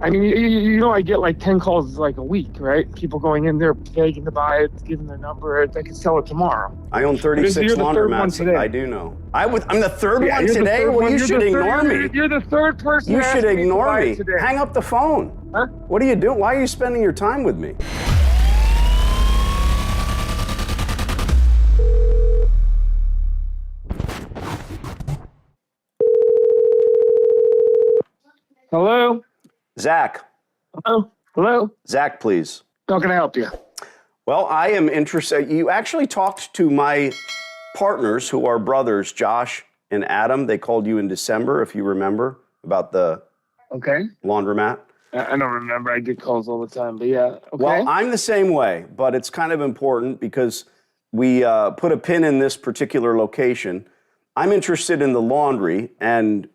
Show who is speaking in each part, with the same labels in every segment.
Speaker 1: I mean, you know, I get like 10 calls like a week, right? People going in there begging to buy it, giving their number. I could sell it tomorrow.
Speaker 2: I own 36 laundromats. I do know. I'm the third one today? Well, you should ignore me.
Speaker 1: You're the third person.
Speaker 2: You should ignore me. Hang up the phone.
Speaker 1: Huh?
Speaker 2: What are you doing? Why are you spending your time with me?
Speaker 1: Hello?
Speaker 2: Zach.
Speaker 1: Hello? Hello?
Speaker 2: Zach, please.
Speaker 1: How can I help you?
Speaker 2: Well, I am interested. You actually talked to my partners who are brothers, Josh and Adam. They called you in December, if you remember, about the laundromat.
Speaker 1: I don't remember. I get calls all the time, but yeah. Okay.
Speaker 2: Well, I'm the same way, but it's kind of important because we put a pin in this particular location. I'm interested in the laundry, and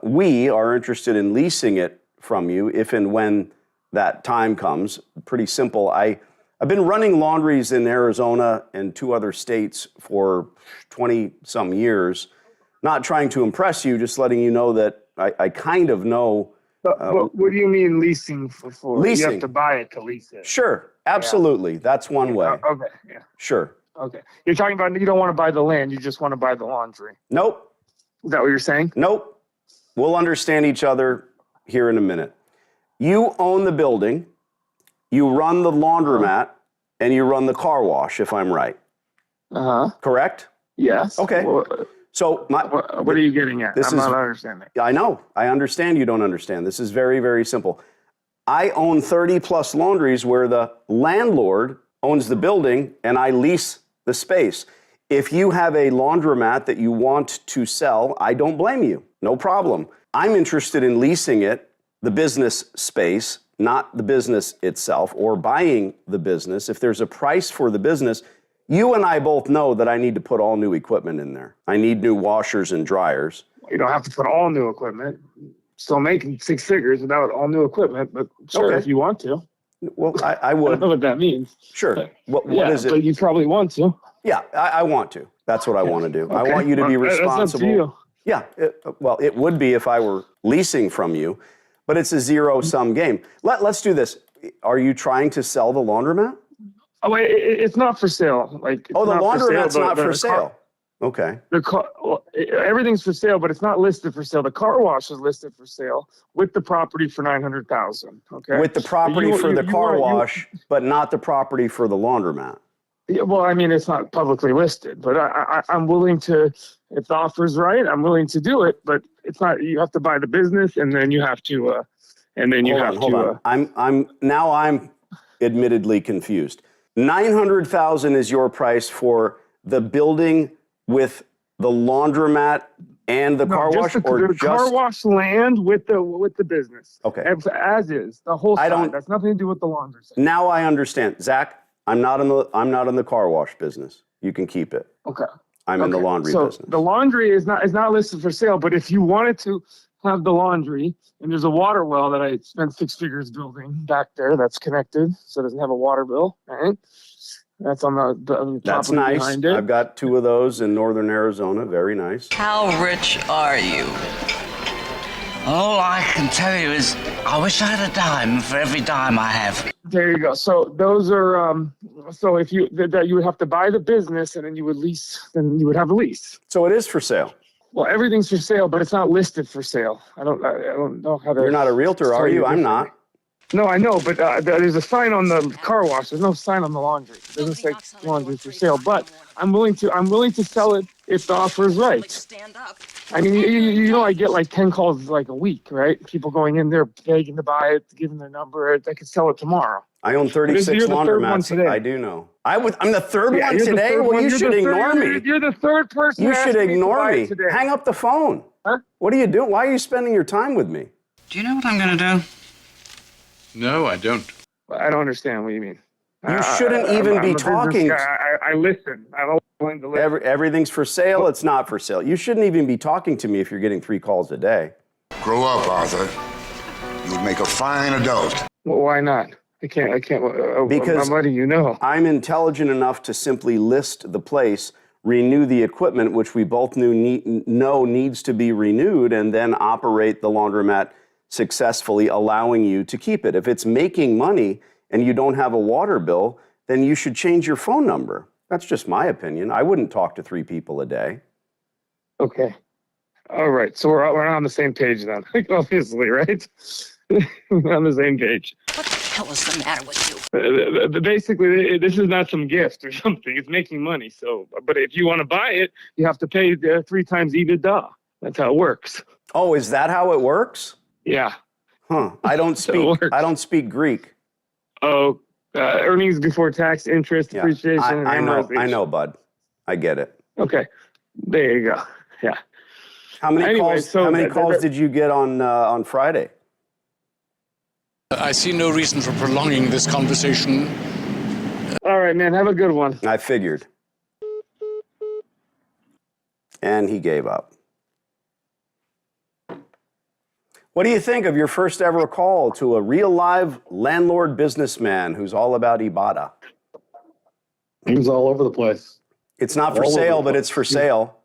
Speaker 2: we are interested in leasing it from you if and when that time comes. Pretty simple. I've been running laundries in Arizona and 2 other states for 20-some years. Not trying to impress you, just letting you know that I kind of know.
Speaker 1: But what do you mean leasing for?
Speaker 2: Leasing.
Speaker 1: You have to buy it to lease it.
Speaker 2: Sure, absolutely. Yeah. That's one way.
Speaker 1: Okay, yeah.
Speaker 2: Sure.
Speaker 1: Okay. You're talking about you don't want to buy the land, you just want to buy the laundry.
Speaker 2: Nope.
Speaker 1: Is that what you're saying?
Speaker 2: Nope. We'll understand each other here in a minute. You own the building, you run the laundromat, and you run the car wash, if I'm right. Correct?
Speaker 1: Yes.
Speaker 2: Okay.
Speaker 1: Well,
Speaker 2: so
Speaker 1: what are you getting at? I'm not understanding.
Speaker 2: I know. I understand you don't understand. This is very, very simple. I own 30-plus laundries where the landlord owns the building and I lease the space. If you have a laundromat that you want to sell, I don't blame you. No problem. I'm interested in leasing it, the business space, not the business itself, or buying the business. If there's a price for the business, you and I both know that I need to put all new equipment in there. I need new washers and dryers.
Speaker 1: You don't have to put all new equipment. Still making 6 figures without all new equipment, but sure, if you want to.
Speaker 2: Well, I would.
Speaker 1: I don't know what that means.
Speaker 2: Sure. What is it?
Speaker 1: But you probably want to.
Speaker 2: Yeah, I want to. That's what I want to do. Okay. I want you to be responsible.
Speaker 1: That's up to you.
Speaker 2: Yeah, it would be if I were leasing from you, but it's a zero-sum game. Let's do this. Are you trying to sell the laundromat?
Speaker 1: Oh, wait, it's not for sale. The
Speaker 2: laundromat's not for sale. Okay.
Speaker 1: Everything's for sale, but it's not listed for sale. The car wash is listed for sale with the property for $900,000. Okay.
Speaker 2: With the property for the car wash, but not the property for the laundromat.
Speaker 1: Yeah, well, I mean, it's not publicly listed, but I'm willing to, if the offer's right, I'm willing to do it. But it's not. You have to buy the business, and then you have to, Hold on. I'm admittedly confused. $900,000 is your price for the building with the laundromat and the car wash, or the car wash land with the business?
Speaker 2: Okay.
Speaker 1: As is the whole side. That's nothing to do with the laundry side.
Speaker 2: Now I understand, Zach. I'm not in the car wash business. You can keep it.
Speaker 1: Okay.
Speaker 2: I'm in the laundry business.
Speaker 1: The laundry is not listed for sale, but if you wanted to have the laundry, and there's a water well that I spent 6 figures building back there that's connected, so it doesn't have a water bill, right? That's on the
Speaker 2: That's
Speaker 1: property
Speaker 2: nice.
Speaker 1: behind it.
Speaker 2: I've got 2 of those in northern Arizona. Very nice.
Speaker 3: How rich are you? All I can tell you is I wish I had a dime for every dime I have.
Speaker 1: There you go. So those are so if you would have to buy the business and then you would lease, then you would have a lease.
Speaker 2: So it is for sale.
Speaker 1: Well, everything's for sale, but it's not listed for sale. I don't know how to.
Speaker 2: You're not a realtor, are you? I'm not.
Speaker 1: No, I know, but there's a sign on the car wash. There's no sign on the laundry. It doesn't say laundry for sale. But I'm willing to sell it if the offer is right. I mean, you know, I get like 10 calls like a week, right? People going in there begging to buy it, giving their number. I could sell it tomorrow.
Speaker 2: I own 36 laundromats. I do know. I'm the third one today? Well, you should ignore me.
Speaker 1: You're the third person.
Speaker 2: You should ignore me. Hang up the phone.
Speaker 1: Huh?
Speaker 2: What are you doing? Why are you spending your time with me?
Speaker 3: Do you know what I'm going to do?
Speaker 4: No, I don't.
Speaker 1: I don't understand what you mean.
Speaker 2: You shouldn't even be talking.
Speaker 1: I listen. I'm willing to listen.
Speaker 2: Everything's for sale. It's not for sale. You shouldn't even be talking to me if you're getting 3 calls a day.
Speaker 5: Grow up, Arthur. You would make a fine adult.
Speaker 1: Well, why not? I can't.
Speaker 2: Because
Speaker 1: I'm letting you know.
Speaker 2: I'm intelligent enough to simply list the place, renew the equipment, which we both know needs to be renewed, and then operate the laundromat successfully allowing you to keep it. If it's making money and you don't have a water bill, then you should change your phone number. That's just my opinion. I wouldn't talk to 3 people a day.
Speaker 1: Okay. All right. So we're on the same page then, obviously, right? We're on the same page.
Speaker 6: What the hell is the matter with you?
Speaker 1: Basically, this is not some gift or something. It's making money. So, but if you want to buy it, you have to pay 3 times EBITDA. That's how it works.
Speaker 2: Oh, is that how it works?
Speaker 1: Yeah.
Speaker 2: Huh. I don't speak Greek.
Speaker 1: Oh, earnings before tax, interest, depreciation,
Speaker 2: I know, bud. I get it.
Speaker 1: Okay. There you go. Yeah.
Speaker 2: How many calls did you get on Friday?
Speaker 7: I see no reason for prolonging this conversation.
Speaker 1: All right, man. Have a good one.
Speaker 2: I figured. And he gave up. What do you think of your first ever call to a real live landlord businessman who's all about Ibadah?
Speaker 8: He was all over the place.
Speaker 2: It's not for sale, but it's for sale.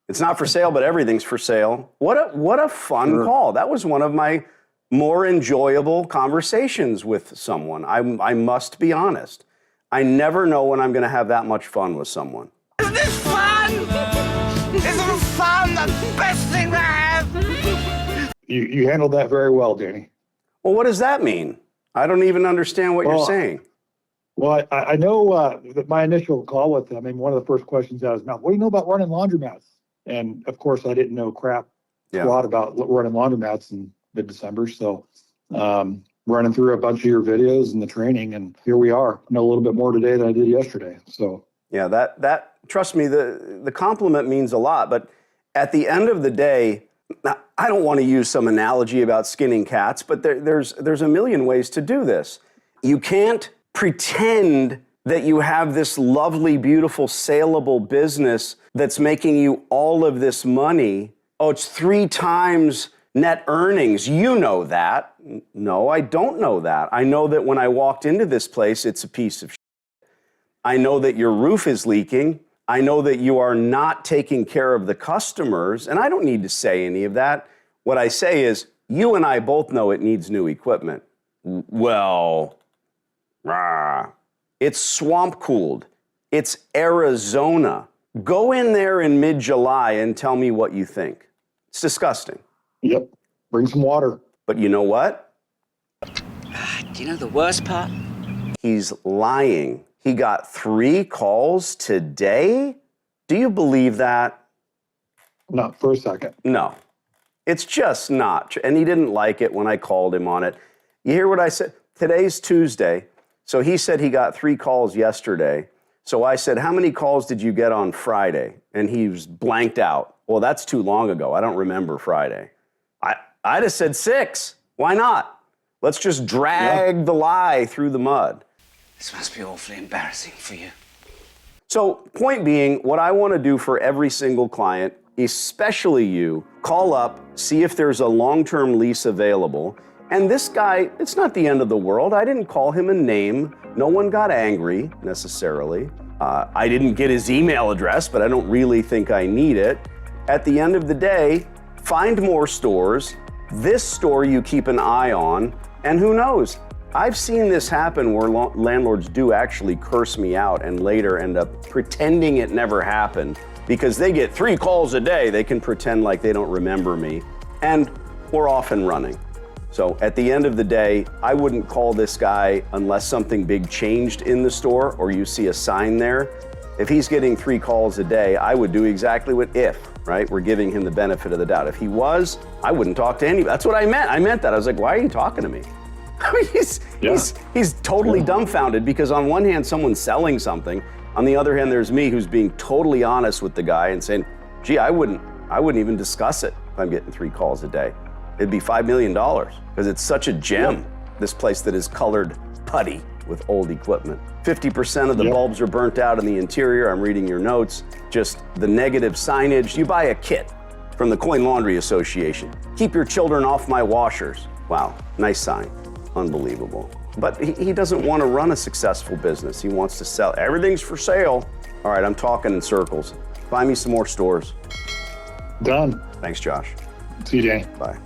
Speaker 2: It's not for sale, but everything's for sale. What a fun call. That was one of my more enjoyable conversations with someone. I must be honest. I never know when I'm going to have that much fun with someone.
Speaker 3: Isn't this fun? Isn't fun the best thing to have?
Speaker 8: You handled that very well, Danny.
Speaker 2: Well, what does that mean? I don't even understand what you're saying.
Speaker 8: Well, I know that my initial call with him, I mean, one of the first questions out of his mouth, what do you know about running laundromats? And of course, I didn't know a lot about running laundromats in mid-December. So running through a bunch of your videos and the training, and here we are. I know a little bit more today than I did yesterday. So
Speaker 2: yeah, that trust me, the compliment means a lot. But at the end of the day, I don't want to use some analogy about skinning cats, but there's a million ways to do this. You can't pretend that you have this lovely, beautiful, saleable business that's making you all of this money. Oh, it's 3 times net earnings. You know that. No, I don't know that. I know that when I walked into this place, it's a piece of shit. I know that your roof is leaking. I know that you are not taking care of the customers, and I don't need to say any of that. What I say is, you and I both know it needs new equipment. Well, it's swamp cooled. It's Arizona. Go in there in mid-July and tell me what you think. It's disgusting.
Speaker 8: Yep. Bring some water.
Speaker 2: But you know what?
Speaker 6: Do you know the worst part?
Speaker 2: He's lying. He got 3 calls today? Do you believe that?
Speaker 8: Not for a second.
Speaker 2: No. It's just not. And he didn't like it when I called him on it. You hear what I said? Today's Tuesday. So he said he got 3 calls yesterday. So I said, how many calls did you get on Friday? And he was blanked out. Well, that's too long ago. I don't remember Friday. I just said 6. Why not? Let's just drag the lie through the mud.
Speaker 3: This must be awfully embarrassing for you.
Speaker 2: So point being, what I want to do for every single client, especially you, call up, see if there's a long-term lease available. And this guy, it's not the end of the world. I didn't call him a name. No one got angry, necessarily. I didn't get his email address, but I don't really think I need it. At the end of the day, find more stores. This store you keep an eye on, and who knows? I've seen this happen where landlords do actually curse me out and later end up pretending it never happened because they get 3 calls a day. They can pretend like they don't remember me, and we're off and running. So at the end of the day, I wouldn't call this guy unless something big changed in the store or you see a sign there. If he's getting 3 calls a day, I would do exactly what right? We're giving him the benefit of the doubt. If he was, I wouldn't talk to anybody. That's what I meant. I meant that. I was like, why are you talking to me? I mean, he's totally dumbfounded because on one hand, someone's selling something. On the other hand, there's me who's being totally honest with the guy and saying, gee, I wouldn't even discuss it if I'm getting 3 calls a day. It'd be $5 million because it's such a gem, this place that is colored putty with old equipment. 50% of the bulbs are burnt out in the interior. I'm reading your notes. Just the negative signage. You buy a kit from the Coin Laundry Association. Keep your children off my washers. Wow, nice sign. Unbelievable. But he doesn't want to run a successful business. He wants to sell. Everything's for sale. All right, I'm talking in circles. Find me some more stores.
Speaker 8: Done.
Speaker 2: Thanks, Josh.
Speaker 8: See you, Danny.
Speaker 2: Bye.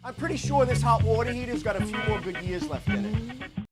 Speaker 9: I'm pretty sure this hot water heater's got a few more good years left in it.